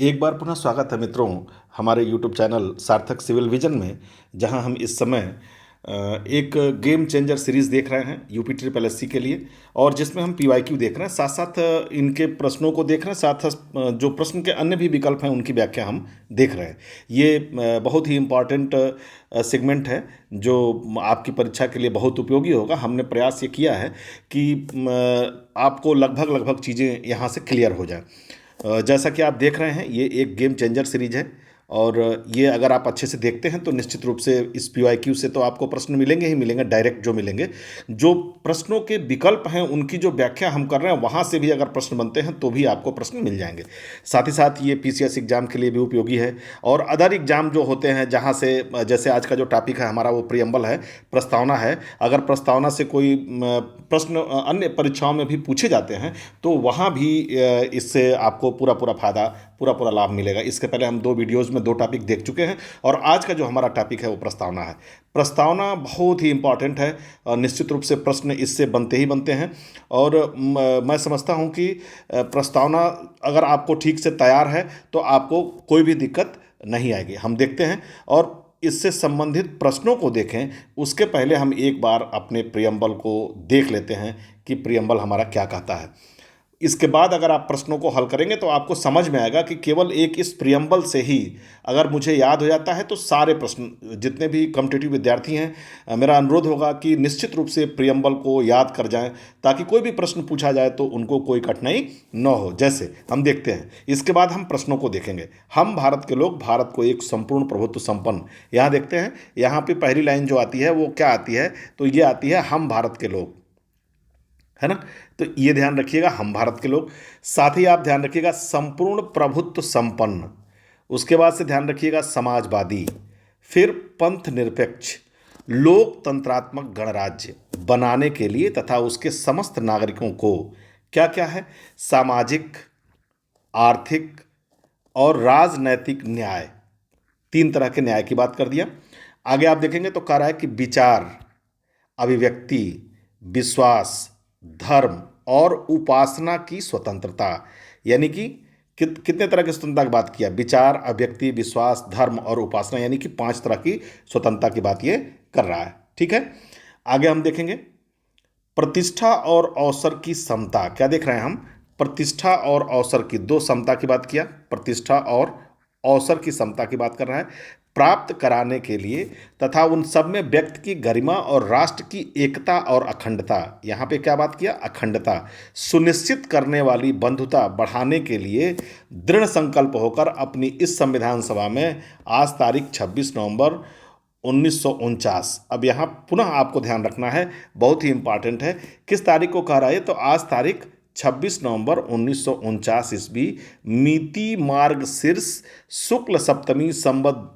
एक बार पुनः स्वागत है मित्रों हमारे यूट्यूब चैनल सार्थक सिविल विजन में, जहां हम इस समय एक गेम चेंजर सीरीज़ देख रहे हैं यूपी ट्रिपल एससी के लिए। और जिसमें हम पीवाईक्यू देख रहे हैं, साथ साथ इनके प्रश्नों को देख रहे हैं, साथ साथ जो प्रश्न के अन्य भी विकल्प हैं उनकी व्याख्या हम देख रहे हैं। ये बहुत ही इम्पॉर्टेंट सेगमेंट है जो आपकी परीक्षा के लिए बहुत उपयोगी होगा। हमने प्रयास ये किया है कि आपको लगभग लगभग चीज़ें यहाँ से क्लियर हो जाए। जैसा कि आप देख रहे हैं, ये एक गेम चेंजर सीरीज है और ये अगर आप अच्छे से देखते हैं तो निश्चित रूप से इस पीवाईक्यू से तो आपको प्रश्न मिलेंगे ही मिलेंगे, डायरेक्ट जो मिलेंगे। जो प्रश्नों के विकल्प हैं उनकी जो व्याख्या हम कर रहे हैं वहाँ से भी अगर प्रश्न बनते हैं तो भी आपको प्रश्न मिल जाएंगे। साथ ही साथ ये पीसीएस एग्जाम के लिए भी उपयोगी है। और अदर एग्जाम जो होते हैं जहाँ से, जैसे आज का जो टॉपिक है हमारा वो प्रियम्बल है, प्रस्तावना है। अगर प्रस्तावना से कोई प्रश्न अन्य परीक्षाओं में भी पूछे जाते हैं तो वहाँ भी इससे आपको पूरा पूरा फायदा, पूरा पूरा लाभ मिलेगा। इसके पहले हम 2 वीडियोज़ में 2 टॉपिक देख चुके हैं और आज का जो हमारा टॉपिक है वो प्रस्तावना है। प्रस्तावना बहुत ही इंपॉर्टेंट है और निश्चित रूप से प्रश्न इससे बनते ही बनते हैं। और मैं समझता हूँ कि प्रस्तावना अगर आपको ठीक से तैयार है तो आपको कोई भी दिक्कत नहीं आएगी। हम देखते हैं और इससे संबंधित प्रश्नों को देखें उसके पहले हम एक बार अपने प्रियम्बल को देख लेते हैं कि प्रियम्बल हमारा क्या कहता है। इसके बाद अगर आप प्रश्नों को हल करेंगे तो आपको समझ में आएगा कि केवल एक इस प्रियम्बल से ही अगर मुझे याद हो जाता है तो सारे प्रश्न, जितने भी कॉम्पिटिटिव विद्यार्थी हैं, मेरा अनुरोध होगा कि निश्चित रूप से प्रियम्बल को याद कर जाएं ताकि कोई भी प्रश्न पूछा जाए तो उनको कोई कठिनाई न हो। जैसे हम देखते हैं, इसके बाद हम प्रश्नों को देखेंगे। हम भारत के लोग भारत को एक संपूर्ण प्रभुत्व संपन्न, यहाँ देखते हैं, यहाँ पे पहली लाइन जो आती है वो क्या आती है, तो ये आती है हम भारत के लोग, है ना। तो ये ध्यान रखिएगा, हम भारत के लोग। साथ ही आप ध्यान रखिएगा संपूर्ण प्रभुत्व संपन्न, उसके बाद से ध्यान रखिएगा समाजवादी, फिर पंथ निरपेक्ष, लोकतंत्रात्मक गणराज्य बनाने के लिए तथा उसके समस्त नागरिकों को क्या क्या है, सामाजिक, आर्थिक और राजनैतिक न्याय, 3 तरह के न्याय की बात कर दिया। आगे आप देखेंगे तो कह रहा है कि विचार, अभिव्यक्ति, विश्वास, धर्म और उपासना की स्वतंत्रता, यानी कि कितने तरह की स्वतंत्रता की बात किया, विचार, अभिव्यक्ति, विश्वास, धर्म और उपासना, यानी कि 5 तरह की स्वतंत्रता की बात ये कर रहा है। ठीक है, आगे हम देखेंगे प्रतिष्ठा और अवसर की समता। क्या देख रहे हैं हम, प्रतिष्ठा और अवसर की 2 समता की बात किया, प्रतिष्ठा और अवसर की समता की बात कर रहा है, प्राप्त कराने के लिए तथा उन सब में व्यक्ति की गरिमा और राष्ट्र की एकता और अखंडता, यहाँ पे क्या बात किया, अखंडता सुनिश्चित करने वाली बंधुता बढ़ाने के लिए दृढ़ संकल्प होकर अपनी इस संविधान सभा में आज तारीख 26 नवंबर 1949, अब यहाँ पुनः आपको ध्यान रखना है, बहुत ही इंपॉर्टेंट है, किस तारीख को कह रहा है, तो आज तारीख 26 नवंबर 1949 ईस्वी, मिति मार्ग शीर्ष शुक्ल सप्तमी संवत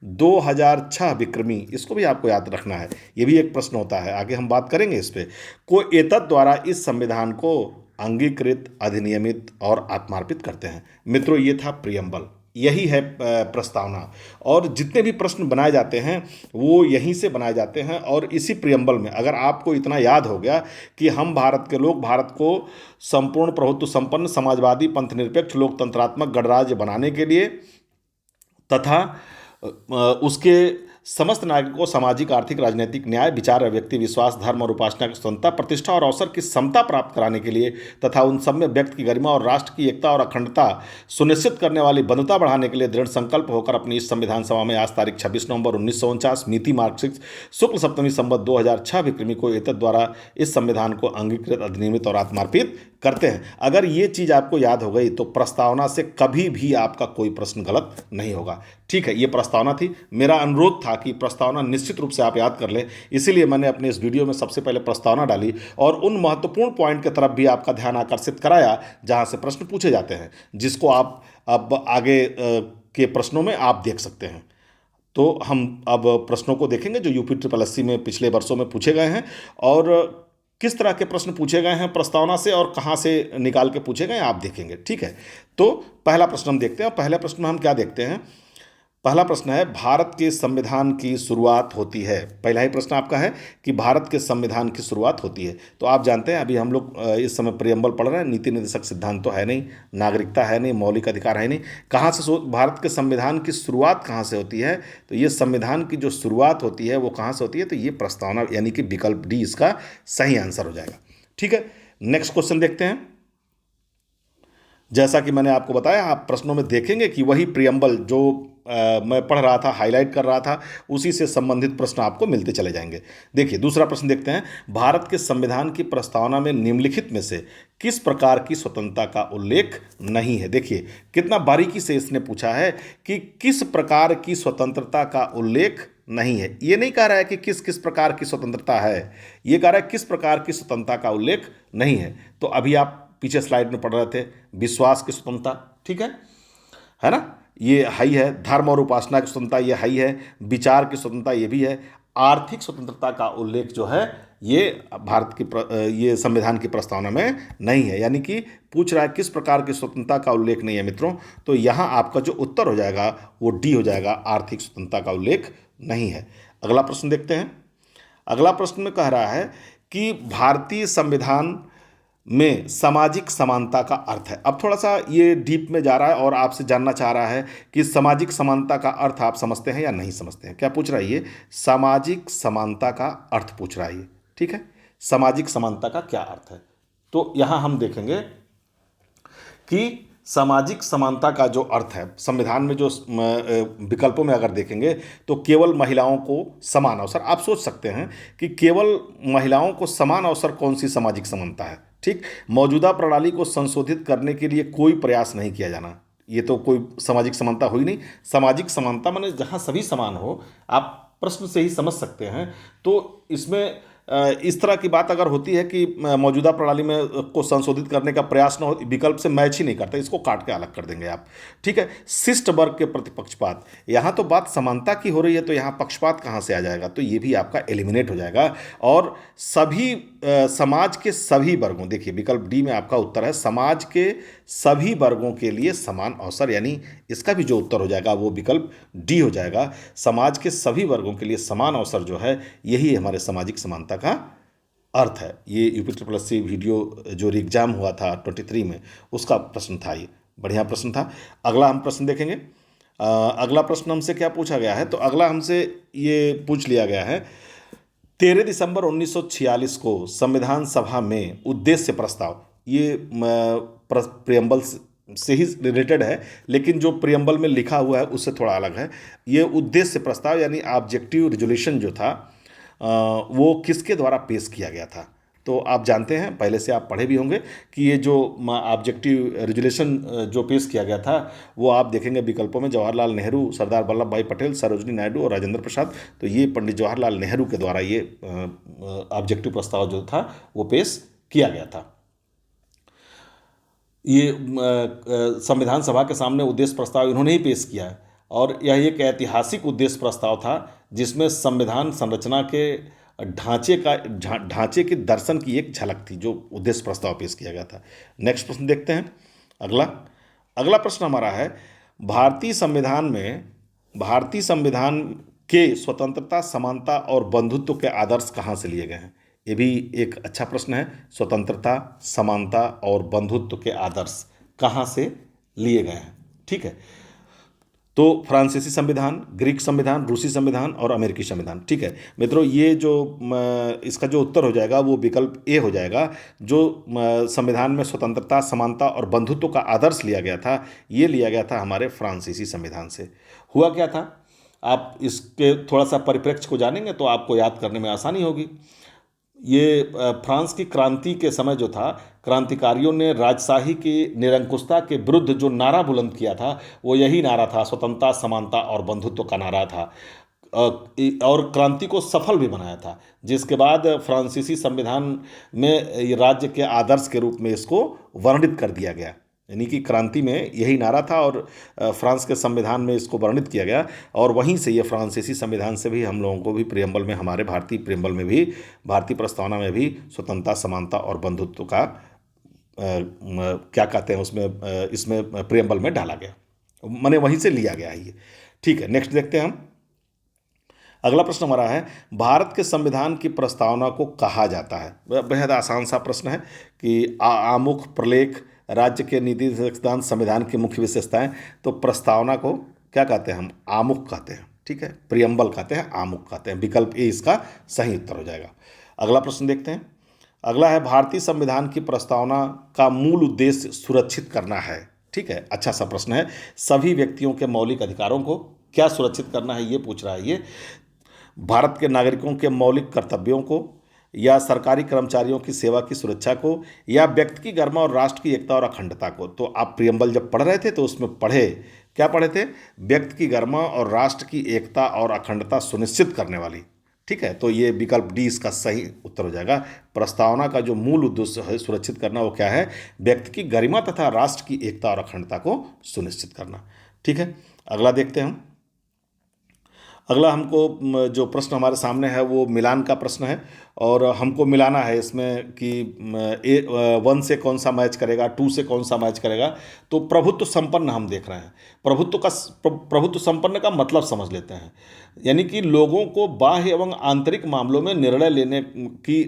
2006 विक्रमी, इसको भी आपको याद रखना है, ये भी एक प्रश्न होता है, आगे हम बात करेंगे इस पे, को एतद द्वारा इस संविधान को अंगीकृत, अधिनियमित और आत्मार्पित करते हैं। मित्रों, ये था प्रियम्बल, यही है प्रस्तावना। और जितने भी प्रश्न बनाए जाते हैं वो यहीं से बनाए जाते हैं। और इसी प्रियम्बल में अगर आपको इतना याद हो गया कि हम भारत के लोग भारत को संपूर्ण प्रभुत्व संपन्न, समाजवादी, पंथनिरपेक्ष, लोकतंत्रात्मक गणराज्य बनाने के लिए तथा उसके समस्त नागरिकों को सामाजिक, आर्थिक, राजनीतिक न्याय, विचार, अभिव्यक्ति, विश्वास, धर्म और उपासना की स्वतंत्रता, प्रतिष्ठा और अवसर की समता प्राप्त कराने के लिए तथा उन सब में व्यक्ति की गरिमा और राष्ट्र की एकता और अखंडता सुनिश्चित करने वाली बंधुता बढ़ाने के लिए दृढ़ संकल्प होकर अपनी इस संविधान सभा में आज तारीख 26 नवंबर 1949, मिति मार्क्सिक शुक्ल सप्तमी संवत 2006 विक्रमी को एतद द्वारा इस संविधान को अंगीकृत, अधिनियमित और आत्मार्पित करते हैं। अगर ये चीज़ आपको याद हो गई तो प्रस्तावना से कभी भी आपका कोई प्रश्न गलत नहीं होगा। ठीक है, ये प्रस्तावना थी। मेरा अनुरोध था कि प्रस्तावना निश्चित रूप से आप याद कर लें, इसीलिए मैंने अपने इस वीडियो में सबसे पहले प्रस्तावना डाली और उन महत्वपूर्ण पॉइंट की तरफ भी आपका ध्यान आकर्षित कराया जहां से प्रश्न पूछे जाते हैं, जिसको आप अब आगे के प्रश्नों में आप देख सकते हैं। तो हम अब प्रश्नों को देखेंगे जो यूपी ट्रिपल एससी में पिछले वर्षों में पूछे गए हैं और किस तरह के प्रश्न पूछे गए हैं प्रस्तावना से और कहाँ से निकाल के पूछे गए हैं आप देखेंगे। ठीक है, तो पहला प्रश्न हम देखते हैं। पहले प्रश्न में हम क्या देखते हैं, पहला प्रश्न है, भारत के संविधान की शुरुआत होती है। पहला ही प्रश्न आपका है कि भारत के संविधान की शुरुआत होती है। तो आप जानते हैं अभी हम लोग इस समय प्रियम्बल पढ़ रहे हैं, नीति निर्देशक सिद्धांत तो है नहीं, नागरिकता है नहीं, मौलिक अधिकार है नहीं। कहाँ से भारत के संविधान की शुरुआत कहाँ से होती है? तो ये संविधान की जो शुरुआत होती है वो कहाँ से होती है? तो ये प्रस्तावना यानी कि विकल्प डी इसका सही आंसर हो जाएगा। ठीक है, नेक्स्ट क्वेश्चन देखते हैं। जैसा कि मैंने आपको बताया, आप प्रश्नों में देखेंगे कि वही प्रियम्बल जो मैं पढ़ रहा था, हाईलाइट कर रहा था, उसी से संबंधित प्रश्न आपको मिलते चले जाएंगे। देखिए दूसरा प्रश्न देखते हैं। भारत के संविधान की प्रस्तावना में निम्नलिखित में से किस प्रकार की स्वतंत्रता का उल्लेख नहीं है? देखिए कितना बारीकी से इसने पूछा है कि किस प्रकार की स्वतंत्रता का उल्लेख नहीं है। ये नहीं कह रहा है कि किस किस प्रकार की स्वतंत्रता है, ये कह रहा है किस प्रकार की स्वतंत्रता का उल्लेख नहीं है। तो अभी आप पीछे स्लाइड में पढ़ रहे थे, विश्वास की स्वतंत्रता, ठीक है ना, ये हाई है। धर्म और उपासना की स्वतंत्रता ये हाई है। विचार की स्वतंत्रता ये भी है। आर्थिक स्वतंत्रता का उल्लेख जो है ये भारत की ये संविधान की प्रस्तावना में नहीं है। यानी कि पूछ रहा है किस प्रकार की स्वतंत्रता का उल्लेख नहीं है मित्रों, तो यहाँ आपका जो उत्तर हो जाएगा वो डी हो जाएगा, आर्थिक स्वतंत्रता का उल्लेख नहीं है। अगला प्रश्न देखते हैं। अगला प्रश्न में कह रहा है कि भारतीय संविधान में सामाजिक समानता का अर्थ है। अब थोड़ा सा ये डीप में जा रहा है और आपसे जानना चाह रहा है कि सामाजिक समानता का अर्थ आप समझते हैं या नहीं समझते हैं। क्या पूछ रहा है ये? सामाजिक समानता का अर्थ पूछ रहा है ये। ठीक है, सामाजिक समानता का क्या अर्थ है? तो यहां हम देखेंगे कि सामाजिक समानता का जो अर्थ है संविधान में जो विकल्पों में अगर देखेंगे तो केवल महिलाओं को समान अवसर। आप सोच सकते हैं कि केवल महिलाओं को समान अवसर कौन सी सामाजिक समानता है? ठीक, मौजूदा प्रणाली को संशोधित करने के लिए कोई प्रयास नहीं किया जाना, ये तो कोई सामाजिक समानता हुई नहीं। सामाजिक समानता माने जहां सभी समान हो, आप प्रश्न से ही समझ सकते हैं। तो इसमें इस तरह की बात अगर होती है कि मौजूदा प्रणाली में को संशोधित करने का प्रयास न हो, विकल्प से मैच ही नहीं करता, इसको काट के अलग कर देंगे आप। ठीक है, शिष्ट वर्ग के प्रति पक्षपात, यहाँ तो बात समानता की हो रही है तो यहाँ पक्षपात कहाँ से आ जाएगा? तो ये भी आपका एलिमिनेट हो जाएगा। और सभी समाज के सभी वर्गों, देखिए विकल्प डी में आपका उत्तर है समाज के सभी वर्गों के लिए समान अवसर, यानी इसका भी जो उत्तर हो जाएगा वो विकल्प डी हो जाएगा। समाज के सभी वर्गों के लिए समान अवसर जो है यही हमारे सामाजिक समानता का अर्थ है। ये यूपी वीडियो जो एग्जाम हुआ था 23 में उसका प्रश्न था, ये बढ़िया प्रश्न था। अगला हम प्रश्न देखेंगे। अगला प्रश्न हमसे क्या पूछा गया है? तो अगला हमसे ये पूछ लिया गया है 13 दिसंबर 1946 को संविधान सभा में उद्देश्य प्रस्ताव, ये प्रियम्बल से ही रिलेटेड है लेकिन जो प्रियम्बल में लिखा हुआ है उससे थोड़ा अलग है। ये उद्देश्य प्रस्ताव यानी ऑब्जेक्टिव रिजोल्यूशन जो था वो किसके द्वारा पेश किया गया था? तो आप जानते हैं, पहले से आप पढ़े भी होंगे कि ये जो ऑब्जेक्टिव रिजोल्यूशन जो पेश किया गया था वो आप देखेंगे विकल्पों में जवाहरलाल नेहरू, सरदार वल्लभ भाई पटेल, सरोजिनी नायडू और राजेंद्र प्रसाद। तो ये पंडित जवाहरलाल नेहरू के द्वारा ये ऑब्जेक्टिव प्रस्ताव जो था वो पेश किया गया था। ये संविधान सभा के सामने उद्देश्य प्रस्ताव इन्होंने ही पेश किया है और यह एक ऐतिहासिक उद्देश्य प्रस्ताव था जिसमें संविधान संरचना के ढांचे के दर्शन की एक झलक थी, जो उद्देश्य प्रस्ताव पेश किया गया था। नेक्स्ट प्रश्न देखते हैं। अगला प्रश्न हमारा है भारतीय संविधान के स्वतंत्रता, समानता और बंधुत्व के आदर्श कहाँ से लिए गए हैं? ये भी एक अच्छा प्रश्न है। स्वतंत्रता, समानता और बंधुत्व के आदर्श कहाँ से लिए गए हैं? ठीक है, तो फ्रांसीसी संविधान, ग्रीक संविधान, रूसी संविधान और अमेरिकी संविधान। ठीक है मित्रों, ये जो इसका जो उत्तर हो जाएगा वो विकल्प ए हो जाएगा। जो संविधान में स्वतंत्रता, समानता और बंधुत्व का आदर्श लिया गया था ये लिया गया था हमारे फ्रांसीसी संविधान से। हुआ क्या था, आप इसके थोड़ा सा परिप्रेक्ष्य को जानेंगे तो आपको याद करने में आसानी होगी। ये फ्रांस की क्रांति के समय जो था, क्रांतिकारियों ने राजशाही की निरंकुशता के विरुद्ध जो नारा बुलंद किया था वो यही नारा था, स्वतंत्रता, समानता और बंधुत्व का नारा था और क्रांति को सफल भी बनाया था। जिसके बाद फ्रांसीसी संविधान में राज्य के आदर्श के रूप में इसको वर्णित कर दिया गया, यानी कि क्रांति में यही नारा था और फ्रांस के संविधान में इसको वर्णित किया गया। और वहीं से ये फ्रांसीसी संविधान से भी हम लोगों को भी प्रियम्बल में, हमारे भारतीय प्रियम्बल में भी, भारतीय प्रस्तावना में भी स्वतंत्रता, समानता और बंधुत्व का क्या कहते हैं उसमें, इसमें प्रियम्बल में डाला गया, माने वहीं से लिया गया है ये। ठीक है, नेक्स्ट देखते हैं हम। अगला प्रश्न हमारा है, भारत के संविधान की प्रस्तावना को कहा जाता है। बेहद आसान सा प्रश्न है कि आमुख, प्रलेख, राज्य के नीति सिद्धांत, संविधान की मुख्य विशेषताएं। तो प्रस्तावना को क्या कहते हैं हम? आमुख कहते हैं। ठीक है, प्रियम्बल कहते हैं, आमुख कहते हैं। विकल्प ए इसका सही उत्तर हो जाएगा। अगला प्रश्न देखते हैं। अगला है, भारतीय संविधान की प्रस्तावना का मूल उद्देश्य सुरक्षित करना है। ठीक है, अच्छा सा प्रश्न है। सभी व्यक्तियों के मौलिक अधिकारों को क्या सुरक्षित करना है, ये पूछ रहा है ये। भारत के नागरिकों के मौलिक कर्तव्यों को, या सरकारी कर्मचारियों की सेवा की सुरक्षा को, या व्यक्ति की गरिमा और राष्ट्र की एकता और अखंडता को। तो आप प्रियम्बल जब पढ़ रहे थे तो उसमें क्या पढ़े थे? व्यक्ति की गरिमा और राष्ट्र की एकता और अखंडता सुनिश्चित करने वाली। ठीक है, तो ये विकल्प डी इसका सही उत्तर हो जाएगा। प्रस्तावना का जो मूल उद्देश्य है सुरक्षित करना, वो क्या है? व्यक्ति की गरिमा तथा राष्ट्र की एकता और अखंडता को सुनिश्चित करना। ठीक है, अगला देखते हैं हम। अगला हमको जो प्रश्न हमारे सामने है वो मिलान का प्रश्न है, और हमको मिलाना है इसमें कि 1 से कौन सा मैच करेगा, 2 से कौन सा मैच करेगा। तो प्रभुत्व संपन्न हम देख रहे हैं। प्रभुत्व संपन्न का मतलब समझ लेते हैं, यानी कि लोगों को बाह्य एवं आंतरिक मामलों में निर्णय लेने की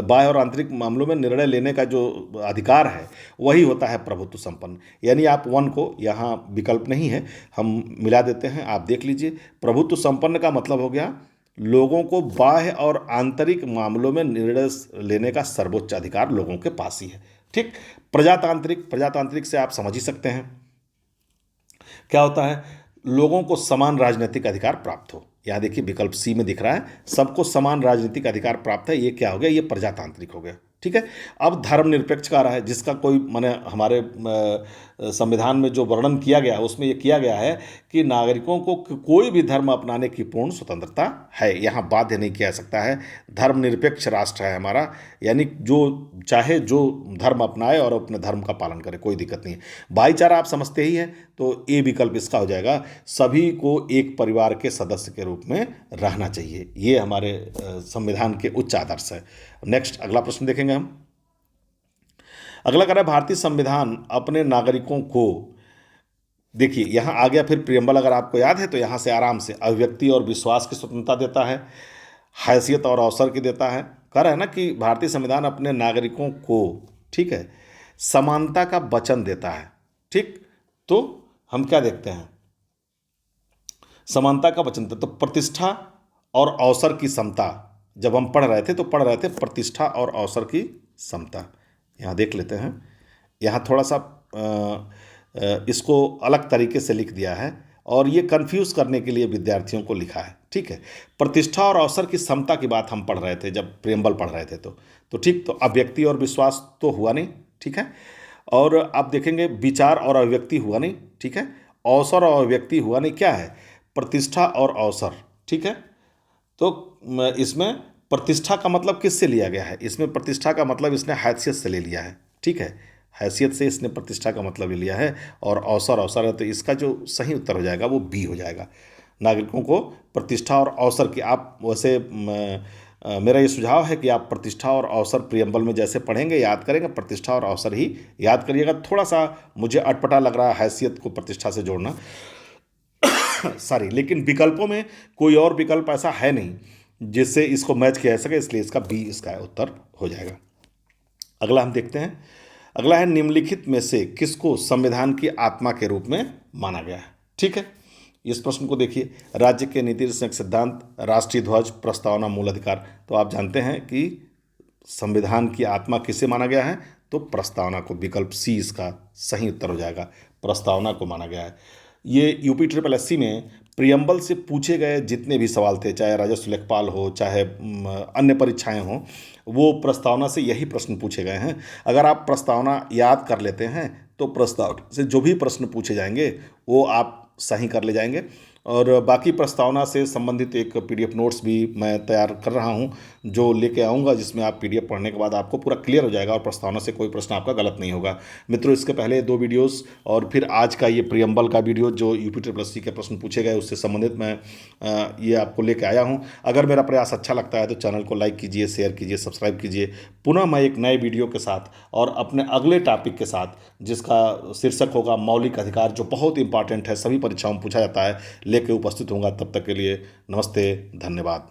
बाह्य और आंतरिक मामलों में निर्णय लेने का जो अधिकार है वही होता है प्रभुत्व संपन्न। यानी आप 1 को, यहाँ विकल्प नहीं है, हम मिला देते हैं, आप देख लीजिए। प्रभुत्व संपन्न का मतलब हो गया लोगों को बाह्य और आंतरिक मामलों में निर्णय लेने का सर्वोच्च अधिकार लोगों के पास ही है। ठीक। प्रजातांत्रिक से आप समझ ही सकते हैं क्या होता है? लोगों को समान राजनीतिक अधिकार प्राप्त हो। यहाँ देखिए विकल्प सी में दिख रहा है, सबको समान राजनीतिक अधिकार प्राप्त है। ये क्या हो गया? ये प्रजातांत्रिक हो गया। ठीक है। अब धर्मनिरपेक्ष का रहा है, जिसका कोई माने हमारे संविधान में जो वर्णन किया गया है उसमें ये किया गया है कि नागरिकों को कोई भी धर्म अपनाने की पूर्ण स्वतंत्रता है। यहाँ बाध्य नहीं किया सकता है। धर्मनिरपेक्ष राष्ट्र है हमारा, यानी जो चाहे जो धर्म अपनाए और अपने धर्म का पालन करे, कोई दिक्कत नहीं है। भाईचारा आप समझते ही हैं, तो ए विकल्प इसका हो जाएगा। सभी को एक परिवार के सदस्य के रूप में रहना चाहिए, ये हमारे संविधान के उच्च आदर्श है। नेक्स्ट अगला प्रश्न देखेंगे हम। अगला कह रहा है, भारतीय संविधान अपने नागरिकों को, देखिए यहाँ आ गया फिर प्रियम्बल, अगर आपको याद है तो यहाँ से आराम से अभिव्यक्ति और विश्वास की स्वतंत्रता देता है, हैसियत और अवसर की देता है। कह रहा है ना कि भारतीय संविधान अपने नागरिकों को, ठीक है, समानता का वचन देता है। ठीक, तो हम क्या देखते हैं? समानता का वचन देता, तो प्रतिष्ठा और अवसर की समता। जब हम पढ़ रहे थे तो पढ़ रहे थे प्रतिष्ठा और अवसर की समता। यहाँ देख लेते हैं, यहाँ थोड़ा सा इसको अलग तरीके से लिख दिया है और ये कंफ्यूज करने के लिए विद्यार्थियों को लिखा है। ठीक है, प्रतिष्ठा और अवसर की समता की बात हम पढ़ रहे थे जब प्रियम्बल पढ़ रहे थे तो ठीक, तो अभिव्यक्ति और विश्वास तो हुआ नहीं। ठीक है, और आप देखेंगे विचार और अभिव्यक्ति हुआ नहीं। ठीक है, अवसर और अभिव्यक्ति हुआ नहीं। क्या है? प्रतिष्ठा और अवसर। ठीक है, तो इसमें प्रतिष्ठा का मतलब किससे लिया गया है? इसमें प्रतिष्ठा का मतलब इसने हैसियत से ले लिया है। ठीक है, हैसियत से इसने प्रतिष्ठा का मतलब ले लिया है, और अवसर है, तो इसका जो सही उत्तर हो जाएगा वो बी हो जाएगा। नागरिकों को प्रतिष्ठा और अवसर की, आप वैसे मेरा ये सुझाव है कि आप प्रतिष्ठा और अवसर प्रियम्बल में जैसे पढ़ेंगे याद करेंगे, प्रतिष्ठा और अवसर ही याद करिएगा। थोड़ा सा मुझे अटपटा लग रहा है हैसियत को प्रतिष्ठा से जोड़ना सॉरी, लेकिन विकल्पों में कोई और विकल्प ऐसा है नहीं जिससे इसको मैच किया जा सके, इसलिए इसका बी इसका उत्तर हो जाएगा। अगला हम देखते हैं। अगला है, निम्नलिखित में से किसको संविधान की आत्मा के रूप में माना गया है? ठीक है, इस प्रश्न को देखिए। राज्य के नीति सिद्धांत, राष्ट्रीय ध्वज, प्रस्तावना, मूल अधिकार। तो आप जानते हैं कि संविधान की आत्मा किसे माना गया है? तो प्रस्तावना को। विकल्प सी इसका सही उत्तर हो जाएगा, प्रस्तावना को माना गया है। ये यूपी ट्रिपल एससी में प्रियम्बल से पूछे गए जितने भी सवाल थे, चाहे राजस्व लेखपाल हो, चाहे अन्य परीक्षाएं हों, वो प्रस्तावना से यही प्रश्न पूछे गए हैं। अगर आप प्रस्तावना याद कर लेते हैं तो प्रस्तावना से जो भी प्रश्न पूछे जाएंगे वो आप सही कर ले जाएंगे। और बाकी प्रस्तावना से संबंधित एक पीडीएफ नोट्स भी मैं तैयार कर रहा हूं, जो लेके आऊँगा, जिसमें आप पीडीएफ पढ़ने के बाद आपको पूरा क्लियर हो जाएगा और प्रस्तावना से कोई प्रश्न आपका गलत नहीं होगा। मित्रों, इसके पहले 2 वीडियोस और फिर आज का ये प्रियम्बल का वीडियो जो यूपी ट्रिपल एस सी के प्रश्न पूछे गए उससे संबंधित मैं ये आपको लेके आया हूँ। अगर मेरा प्रयास अच्छा लगता है तो चैनल को लाइक कीजिए, शेयर कीजिए, सब्सक्राइब कीजिए। पुनः मैं एक नए वीडियो के साथ और अपने अगले टॉपिक के साथ, जिसका शीर्षक होगा मौलिक अधिकार, जो बहुत इंपॉर्टेंट है, सभी परीक्षाओं में पूछा जाता है, लेके उपस्थित होऊंगा। तब तक के लिए नमस्ते, धन्यवाद।